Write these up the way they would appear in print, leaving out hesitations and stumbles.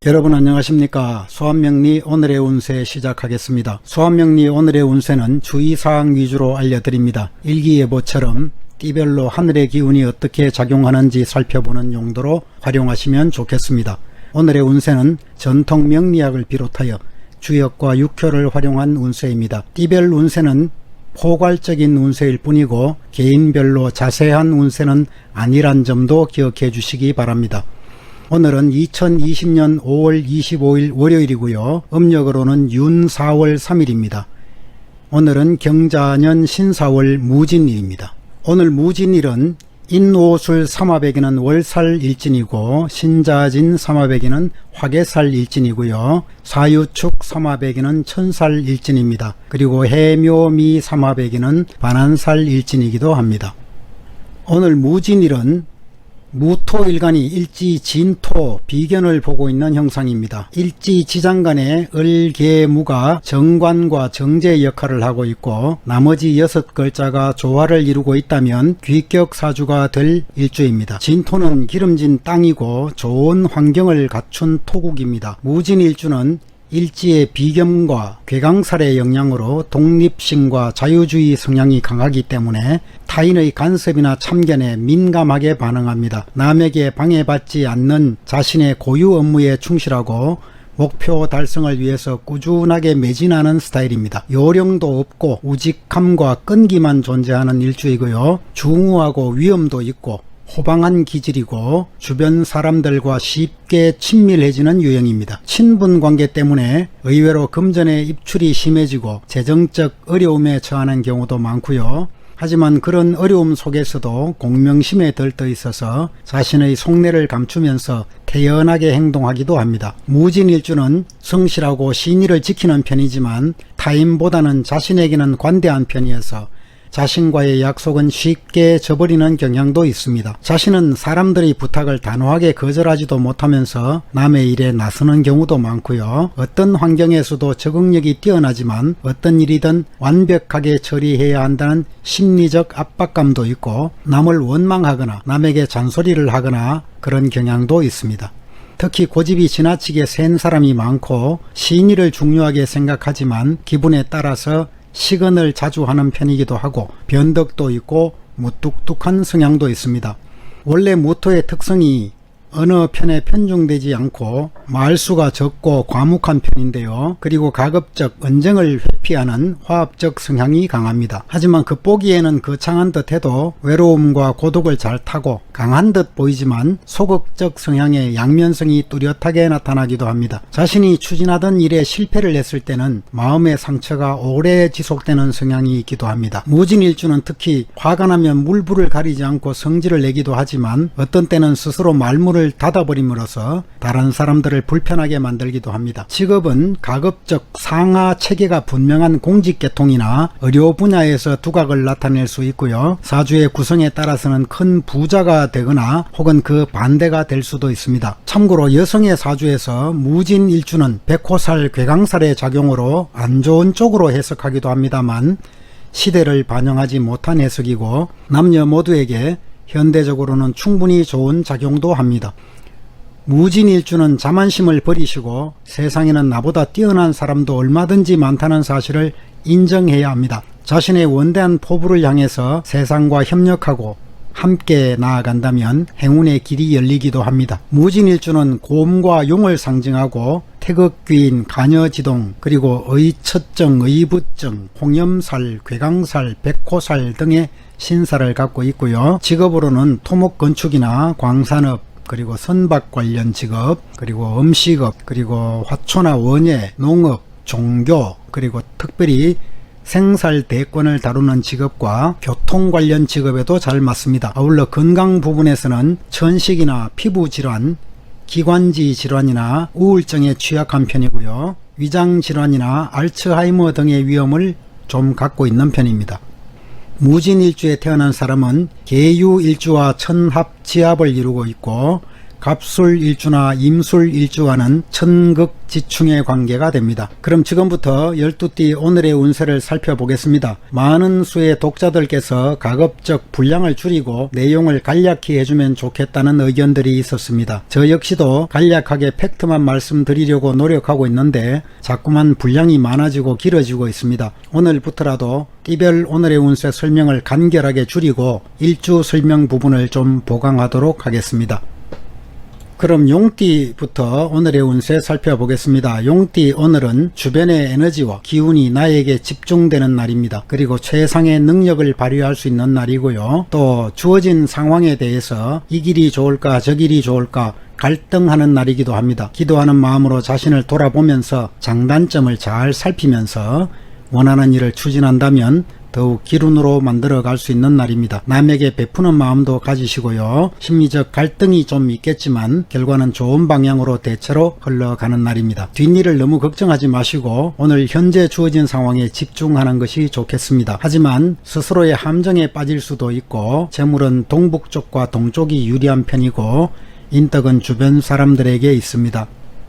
여러분 안녕하십니까. 수압명리 오늘의 운세 시작하겠습니다. 수압명리 오늘의 운세는 주의사항 위주로 알려드립니다. 일기예보처럼 띠별로 하늘의 기운이 어떻게 작용하는지 살펴보는 용도로 활용하시면 좋겠습니다. 오늘의 운세는 전통 명리학을 비롯하여 주역과 육효를 활용한 운세입니다. 띠별 운세는 포괄적인 운세일 뿐이고 개인별로 자세한 운세는 아니란 점도 기억해 주시기 바랍니다. 오늘은 2020년 5월 25일 월요일이고요. 음력으로는 윤 4월 3일입니다. 오늘은 경자년 신사월 무진일입니다. 오늘 무진일은 인오술 삼화백일은 월살일진이고 신자진 삼화백일은 화개살일진이고요. 사유축 삼화백일은 천살일진입니다. 그리고 해묘미 삼화백일은 반환살일진이기도 합니다. 오늘 무진일은 무토일간이 일지진토 비견을 보고 있는 형상입니다. 일지지장간에 을계무가 정관과 정제 역할을 하고 있고 나머지 6글자가 조화를 이루고 있다면 귀격사주가 될 일주입니다. 진토는 기름진 땅이고 좋은 환경을 갖춘 토국입니다. 무진일주는 일지의 비겸과 괴강살의 영향으로 독립심과 자유주의 성향이 강하기 때문에 타인의 간섭이나 참견에 민감하게 반응합니다. 남에게 방해받지 않는 자신의 고유 업무에 충실하고 목표 달성을 위해서 꾸준하게 매진하는 스타일입니다. 요령도 없고 우직함과 끈기만 존재하는 일주이고요. 중후하고 위험도 있고 호방한 기질이고 주변 사람들과 쉽게 친밀해지는 유형입니다. 친분 관계 때문에 의외로 금전의 입출이 심해지고 재정적 어려움에 처하는 경우도 많고요. 하지만 그런 어려움 속에서도 공명심에 들떠 있어서 자신의 속내를 감추면서 태연하게 행동하기도 합니다. 무진일주는 성실하고 신의를 지키는 편이지만 타인보다는 자신에게는 관대한 편이어서 자신과의 약속은 쉽게 저버리는 경향도 있습니다. 자신은 사람들의 부탁을 단호하게 거절하지도 못하면서 남의 일에 나서는 경우도 많고요. 어떤 환경에서도 적응력이 뛰어나지만 어떤 일이든 완벽하게 처리해야 한다는 심리적 압박감도 있고 남을 원망하거나 남에게 잔소리를 하거나 그런 경향도 있습니다. 특히 고집이 지나치게 센 사람이 많고 신의를 중요하게 생각하지만 기분에 따라서 시건을 자주 하는 편이기도 하고 변덕도 있고 무뚝뚝한 성향도 있습니다. 원래 무토의 특성이 어느 편에 편중되지 않고 말수가 적고 과묵한 편인데요. 그리고 가급적 언쟁을 회피하는 화합적 성향이 강합니다. 하지만 겉보기에는 거창한 듯 해도 외로움과 고독을 잘 타고 강한 듯 보이지만 소극적 성향의 양면성이 뚜렷하게 나타나기도 합니다. 자신이 추진하던 일에 실패를 했을 때는 마음의 상처가 오래 지속되는 성향이 있기도 합니다. 무진일주는 특히 화가 나면 물불을 가리지 않고 성질을 내기도 하지만 어떤 때는 스스로 말문을 닫아버림으로써 다른 사람들을 불편하게 만들기도 합니다. 직업은 가급적 상하 체계가 분명한 공직계통이나 의료 분야에서 두각을 나타낼 수 있고요. 사주의 구성에 따라서는 큰 부자가 되거나 혹은 그 반대가 될 수도 있습니다. 참고로 여성의 사주에서 무진일주는 백호살, 괴강살의 작용으로 안 좋은 쪽으로 해석하기도 합니다만 시대를 반영하지 못한 해석이고 남녀 모두에게 현대적으로는 충분히 좋은 작용도 합니다. 무진일주는 자만심을 버리시고 세상에는 나보다 뛰어난 사람도 얼마든지 많다는 사실을 인정해야 합니다. 자신의 원대한 포부를 향해서 세상과 협력하고 함께 나아간다면 행운의 길이 열리기도 합니다. 무진일주는 곰과 용을 상징하고 태극귀인 가녀지동 그리고 의처증, 의부증, 홍염살, 괴강살, 백호살 등의 신사를 갖고 있고요. 직업으로는 토목건축이나 광산업 그리고 선박 관련 직업 그리고 음식업 그리고 화초나 원예, 농업, 종교 그리고 특별히 생살대권을 다루는 직업과 교통 관련 직업에도 잘 맞습니다. 아울러 건강 부분에서는 천식이나 피부질환, 기관지 질환이나 우울증에 취약한 편이고요. 위장질환이나 알츠하이머 등의 위험을 좀 갖고 있는 편입니다. 무진일주에 태어난 사람은 계유일주와 천합지합을 이루고 있고 갑술일주나 임술일주와는 천극지충의 관계가 됩니다. 그럼 지금부터 12띠 오늘의 운세를 살펴보겠습니다. 많은 수의 독자들께서 가급적 분량을 줄이고 내용을 간략히 해주면 좋겠다는 의견들이 있었습니다. 저 역시도 간략하게 팩트만 말씀드리려고 노력하고 있는데 자꾸만 분량이 많아지고 길어지고 있습니다. 오늘부터라도 띠별 오늘의 운세 설명을 간결하게 줄이고 일주 설명 부분을 좀 보강하도록 하겠습니다. 그럼 용띠부터 오늘의 운세 살펴보겠습니다. 용띠 오늘은 주변의 에너지와 기운이 나에게 집중되는 날입니다. 그리고 최상의 능력을 발휘할 수 있는 날이고요. 또 주어진 상황에 대해서 이 길이 좋을까 저 길이 좋을까 갈등하는 날이기도 합니다. 기도하는 마음으로 자신을 돌아보면서 장단점을 잘 살피면서 원하는 일을 추진한다면 더욱 기운으로 만들어 갈 수 있는 날입니다. 남에게 베푸는 마음도 가지시고요. 심리적 갈등이 좀 있겠지만 결과는 좋은 방향으로 대체로 흘러가는 날입니다. 뒷일을 너무 걱정하지 마시고 오늘 현재 주어진 상황에 집중하는 것이 좋겠습니다. 하지만 스스로의 함정에 빠질 수도 있고 재물은 동북쪽과 동쪽이 유리한 편이고 인덕은 주변 사람들에게 있습니다.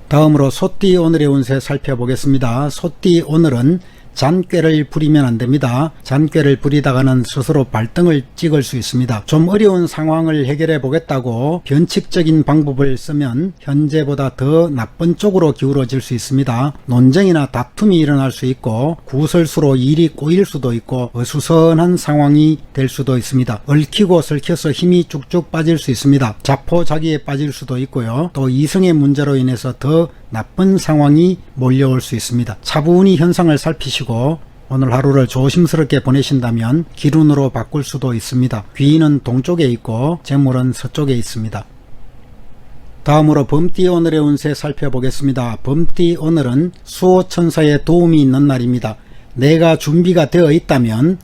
다음으로 소띠 오늘의 운세 살펴보겠습니다. 소띠 오늘은 잔꾀를 부리면 안됩니다. 잔꾀를 부리다가는 스스로 발등을 찍을 수 있습니다. 좀 어려운 상황을 해결해 보겠다고 변칙적인 방법을 쓰면 현재보다 더 나쁜 쪽으로 기울어질 수 있습니다. 논쟁이나 다툼이 일어날 수 있고 구설수로 일이 꼬일 수도 있고 어수선한 상황이 될 수도 있습니다. 얽히고 설켜서 힘이 쭉쭉 빠질 수 있습니다. 자포자기에 빠질 수도 있고요. 또 이성의 문제로 인해서 더 나쁜 상황이 몰려올 수 있습니다. 차분히 현상을 살피시고 오늘 하루를 조심스럽게 보내신다면 기운으로 바꿀 수도 있습니다. 귀인은 동쪽에 있고 재물은 서쪽에 있습니다. 다음으로 범띠 오늘의 운세 살펴보겠습니다. 범띠 오늘은 수호천사의 도움이 있는 날입니다. 내가 준비가 되어 있다면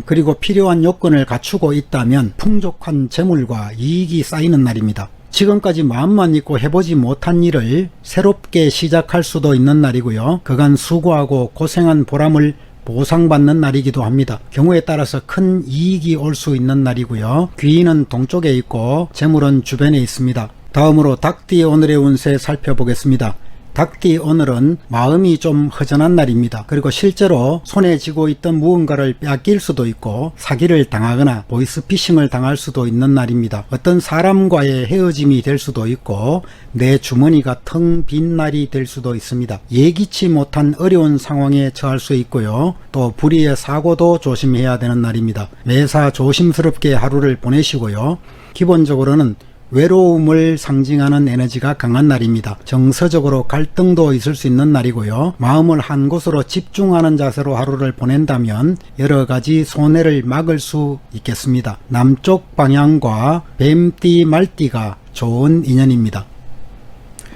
그리고 필요한 요건을 갖추고 있다면 풍족한 재물과 이익이 쌓이는 날입니다. 지금까지 마음만 있고 해보지 못한 일을 새롭게 시작할 수도 있는 날이고요. 그간 수고하고 고생한 보람을 보상받는 날이기도 합니다. 경우에 따라서 큰 이익이 올 수 있는 날이고요. 귀인은 동쪽에 있고 재물은 주변에 있습니다. 다음으로 닭띠 오늘의 운세 살펴보겠습니다. 닭띠 오늘은 마음이 좀 허전한 날입니다. 그리고 실제로 손에 쥐고 있던 무언가를 빼앗길 수도 있고 사기를 당하거나 보이스피싱을 당할 수도 있는 날입니다. 어떤 사람과의 헤어짐이 될 수도 있고 내 주머니가 텅 빈 날이 될 수도 있습니다. 예기치 못한 어려운 상황에 처할 수 있고요. 또 불의의 사고도 조심해야 되는 날입니다. 매사 조심스럽게 하루를 보내시고요. 기본적으로는 외로움을 상징하는 에너지가 강한 날입니다. 정서적으로 갈등도 있을 수 있는 날이고요. 마음을 한 곳으로 집중하는 자세로 하루를 보낸다면 여러가지 손해를 막을 수 있겠습니다. 남쪽 방향과 뱀띠 말띠가 좋은 인연입니다.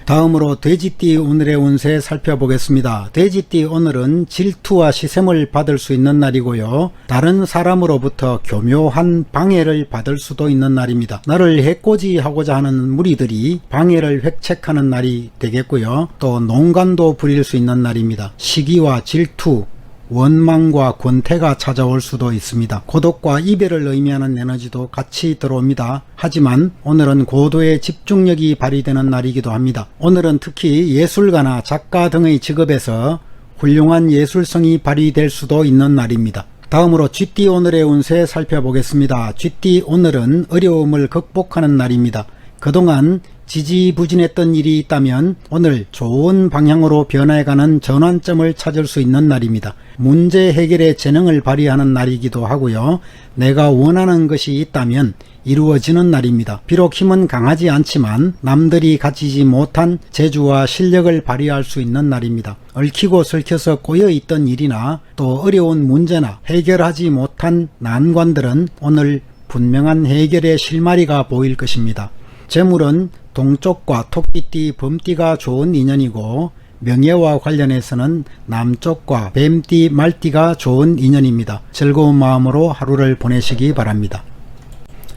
다음으로 돼지띠 오늘의 운세 살펴보겠습니다. 돼지띠 오늘은 질투와 시샘을 받을 수 있는 날이고요. 다른 사람으로부터 교묘한 방해를 받을 수도 있는 날입니다. 나를 해코지하고자 하는 무리들이 방해를 획책하는 날이 되겠고요. 또 농간도 부릴 수 있는 날입니다. 시기와 질투, 원망과 권태가 찾아올 수도 있습니다. 고독과 이별을 의미하는 에너지도 같이 들어옵니다. 하지만 오늘은 고도의 집중력이 발휘되는 날이기도 합니다. 오늘은 특히 예술가나 작가 등의 직업에서 훌륭한 예술성이 발휘될 수도 있는 날입니다. 다음으로 쥐띠 오늘의 운세 살펴보겠습니다. 쥐띠 오늘은 어려움을 극복하는 날입니다. 그동안 지지부진했던 일이 있다면 오늘 좋은 방향으로 변해가는 전환점을 찾을 수 있는 날입니다. 문제 해결의 재능을 발휘하는 날이기도 하고요. 내가 원하는 것이 있다면 이루어지는 날입니다. 비록 힘은 강하지 않지만 남들이 가지지 못한 재주와 실력을 발휘할 수 있는 날입니다. 얽히고 설켜서 꼬여있던 일이나 또 어려운 문제나 해결하지 못한 난관들은 오늘 분명한 해결의 실마리가 보일 것입니다. 재물은 동쪽과 토끼띠, 범띠가 좋은 인연이고 명예와 관련해서는 남쪽과 뱀띠, 말띠가 좋은 인연입니다. 즐거운 마음으로 하루를 보내시기 바랍니다.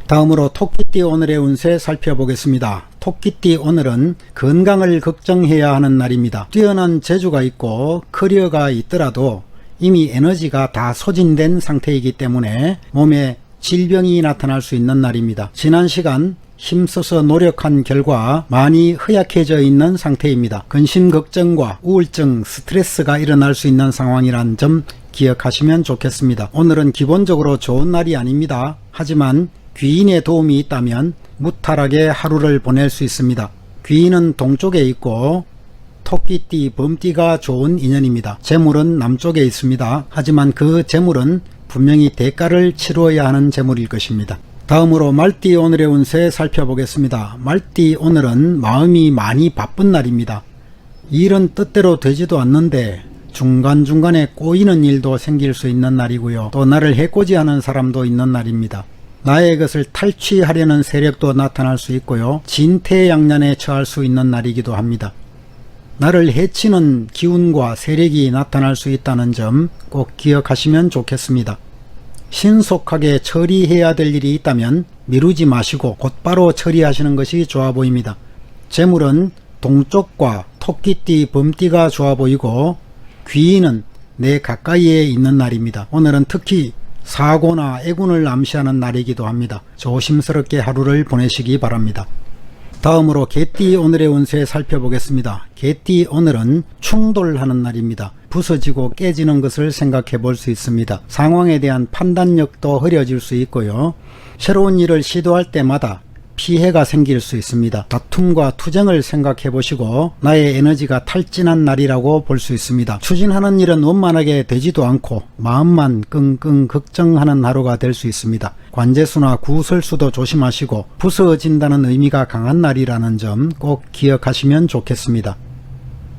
다음으로 토끼띠 오늘의 운세 살펴보겠습니다. 토끼띠 오늘은 건강을 걱정해야 하는 날입니다. 뛰어난 재주가 있고 커리어가 있더라도 이미 에너지가 다 소진된 상태이기 때문에 몸에 질병이 나타날 수 있는 날입니다. 지난 시간 힘써서 노력한 결과 많이 허약해져 있는 상태입니다. 근심 걱정과 우울증, 스트레스가 일어날 수 있는 상황이란 점 기억하시면 좋겠습니다. 오늘은 기본적으로 좋은 날이 아닙니다. 하지만 귀인의 도움이 있다면 무탈하게 하루를 보낼 수 있습니다. 귀인은 동쪽에 있고 토끼띠, 범띠가 좋은 인연입니다. 재물은 남쪽에 있습니다. 하지만 그 재물은 분명히 대가를 치루어야 하는 재물일 것입니다. 다음으로 말띠 오늘의 운세 살펴보겠습니다. 말띠 오늘은 마음이 많이 바쁜 날입니다. 일은 뜻대로 되지도 않는데 중간중간에 꼬이는 일도 생길 수 있는 날이고요. 또 나를 해코지하는 사람도 있는 날입니다. 나의 것을 탈취하려는 세력도 나타날 수 있고요. 진퇴양난에 처할 수 있는 날이기도 합니다. 나를 해치는 기운과 세력이 나타날 수 있다는 점 꼭 기억하시면 좋겠습니다. 신속하게 처리해야 될 일이 있다면 미루지 마시고 곧바로 처리하시는 것이 좋아 보입니다. 재물은 동쪽과 토끼띠, 범띠가 좋아 보이고 귀인은 내 가까이에 있는 날입니다. 오늘은 특히 사고나 애군을 암시하는 날이기도 합니다. 조심스럽게 하루를 보내시기 바랍니다. 다음으로 개띠 오늘의 운세 살펴보겠습니다. 개띠 오늘은 충돌하는 날입니다. 부서지고 깨지는 것을 생각해 볼 수 있습니다. 상황에 대한 판단력도 흐려질 수 있고요. 새로운 일을 시도할 때마다 피해가 생길 수 있습니다. 다툼과 투쟁을 생각해 보시고 나의 에너지가 탈진한 날이라고 볼 수 있습니다. 추진하는 일은 원만하게 되지도 않고 마음만 끙끙 걱정하는 하루가 될 수 있습니다. 관제수나 구설수도 조심하시고 부서진다는 의미가 강한 날이라는 점 꼭 기억하시면 좋겠습니다.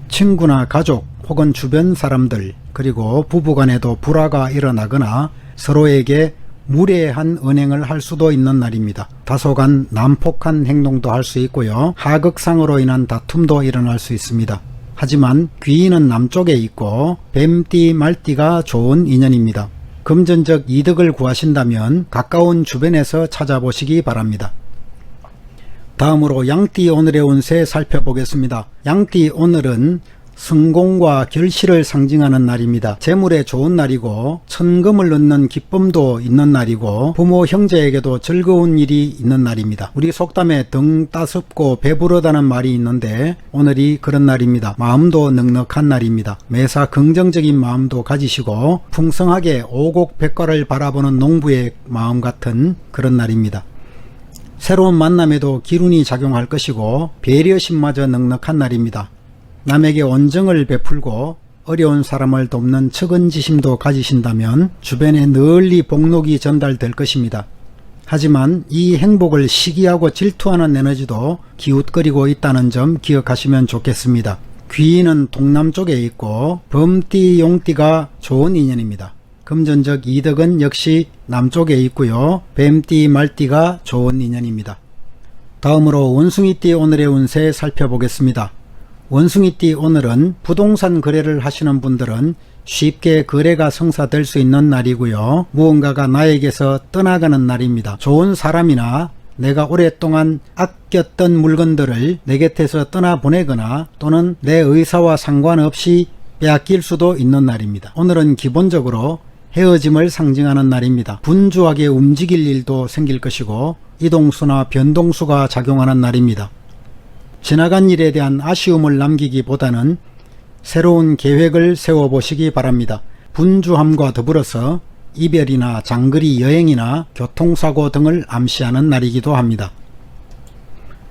친구나 가족 혹은 주변 사람들 그리고 부부간에도 불화가 일어나거나 서로에게 무례한 언행을 할 수도 있는 날입니다. 다소간 난폭한 행동도 할 수 있고요. 하극상으로 인한 다툼도 일어날 수 있습니다. 하지만 귀인은 남쪽에 있고 뱀띠, 말띠가 좋은 인연입니다. 금전적 이득을 구하신다면 가까운 주변에서 찾아보시기 바랍니다. 다음으로 양띠 오늘의 운세 살펴보겠습니다. 양띠 오늘은 성공과 결실을 상징하는 날입니다. 재물에 좋은 날이고 천금을 얻는 기쁨도 있는 날이고 부모 형제에게도 즐거운 일이 있는 날입니다. 우리 속담에 등 따숩고 배부르다는 말이 있는데 오늘이 그런 날입니다. 마음도 넉넉한 날입니다. 매사 긍정적인 마음도 가지시고 풍성하게 오곡백과를 바라보는 농부의 마음 같은 그런 날입니다. 새로운 만남에도 기운이 작용할 것이고 배려심마저 넉넉한 날입니다. 남에게 온정을 베풀고 어려운 사람을 돕는 측은지심도 가지신다면 주변에 널리 복록이 전달될 것입니다. 하지만 이 행복을 시기하고 질투하는 에너지도 기웃거리고 있다는 점 기억하시면 좋겠습니다. 귀인은 동남쪽에 있고 범띠, 용띠가 좋은 인연입니다. 금전적 이득은 역시 남쪽에 있고요. 뱀띠, 말띠가 좋은 인연입니다. 다음으로 원숭이띠 오늘의 운세 살펴보겠습니다. 원숭이띠 오늘은 부동산 거래를 하시는 분들은 쉽게 거래가 성사될 수 있는 날이고요. 무언가가 나에게서 떠나가는 날입니다. 좋은 사람이나 내가 오랫동안 아꼈던 물건들을 내 곁에서 떠나보내거나 또는 내 의사와 상관없이 빼앗길 수도 있는 날입니다. 오늘은 기본적으로 헤어짐을 상징하는 날입니다. 분주하게 움직일 일도 생길 것이고 이동수나 변동수가 작용하는 날입니다. 지나간 일에 대한 아쉬움을 남기기보다는 새로운 계획을 세워보시기 바랍니다. 분주함과 더불어서 이별이나 장거리 여행이나 교통사고 등을 암시하는 날이기도 합니다.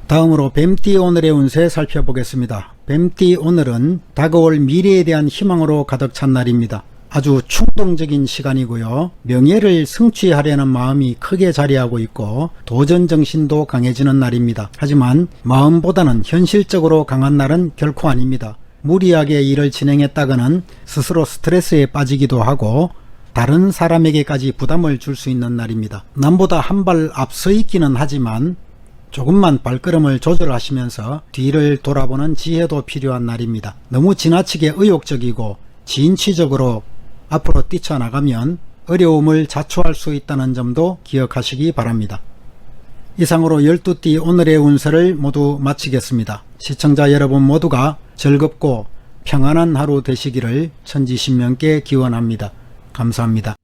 다음으로 뱀띠 오늘의 운세 살펴보겠습니다. 뱀띠 오늘은 다가올 미래에 대한 희망으로 가득 찬 날입니다. 아주 충동적인 시간이고요. 명예를 성취하려는 마음이 크게 자리하고 있고 도전정신도 강해지는 날입니다. 하지만 마음보다는 현실적으로 강한 날은 결코 아닙니다. 무리하게 일을 진행했다가는 스스로 스트레스에 빠지기도 하고 다른 사람에게까지 부담을 줄 수 있는 날입니다. 남보다 한 발 앞서 있기는 하지만 조금만 발걸음을 조절하시면서 뒤를 돌아보는 지혜도 필요한 날입니다. 너무 지나치게 의욕적이고 진취적으로 앞으로 뛰쳐나가면 어려움을 자초할 수 있다는 점도 기억하시기 바랍니다. 이상으로 12띠 오늘의 운세를 모두 마치겠습니다. 시청자 여러분 모두가 즐겁고 평안한 하루 되시기를 천지신명께 기원합니다. 감사합니다.